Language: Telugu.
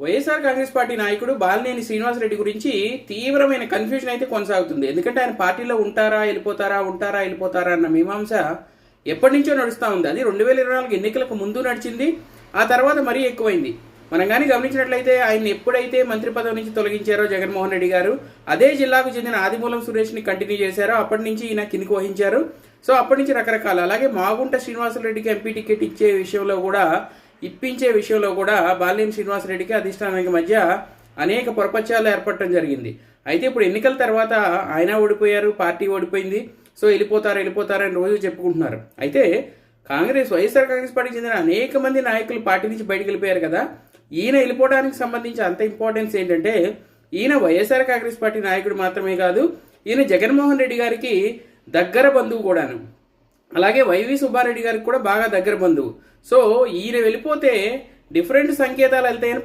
వైఎస్ఆర్ కాంగ్రెస్ పార్టీ నాయకుడు బాలినేని శ్రీనివాసరెడ్డి గురించి తీవ్రమైన కన్ఫ్యూజన్ అయితే కొనసాగుతుంది. ఎందుకంటే ఆయన పార్టీలో ఉంటారా వెళ్ళిపోతారా అన్న మీమాంస ఎప్పటి నుంచో నడుస్తూ ఉంది. అది 2024 ఎన్నికలకు ముందు నడిచింది, ఆ తర్వాత మరీ ఎక్కువైంది. మనం కానీ గమనించినట్లయితే ఆయన ఎప్పుడైతే మంత్రి పదవి నుంచి తొలగించారో జగన్మోహన్ రెడ్డి గారు, అదే జిల్లాకు చెందిన ఆదిమూలం సురేష్ని కంటిన్యూ చేశారో అప్పటి నుంచి ఈయన కిందికి వహించారు. సో అప్పటి నుంచి రకరకాల, అలాగే మాగుంట శ్రీనివాసరెడ్డికి ఎంపీ టికెట్ ఇప్పించే విషయంలో కూడా బాలినేని శ్రీనివాసరెడ్డికి అధిష్టానానికి మధ్య అనేక పొరపచ్చాలు ఏర్పడటం జరిగింది. అయితే ఇప్పుడు ఎన్నికల తర్వాత ఆయన ఓడిపోయారు, పార్టీ ఓడిపోయింది. సో వెళ్ళిపోతారని రోజు చెప్పుకుంటున్నారు. అయితే వైఎస్ఆర్ కాంగ్రెస్ పార్టీకి చెందిన అనేక మంది నాయకులు పార్టీ నుంచి బయటకు వెళ్ళిపోయారు కదా. ఈయన వెళ్ళిపోవడానికి సంబంధించి అంత ఇంపార్టెన్స్ ఏంటంటే, ఈయన వైఎస్ఆర్ కాంగ్రెస్ పార్టీ నాయకుడు మాత్రమే కాదు, ఈయన జగన్మోహన్ రెడ్డి గారికి దగ్గర బంధువు కూడాను. అలాగే వైవి సుబ్బారెడ్డి గారికి కూడా బాగా దగ్గర బంధువు. సో ఈయన వెళ్ళిపోతే డిఫరెంట్ సంకేతాలు వెళ్తాయని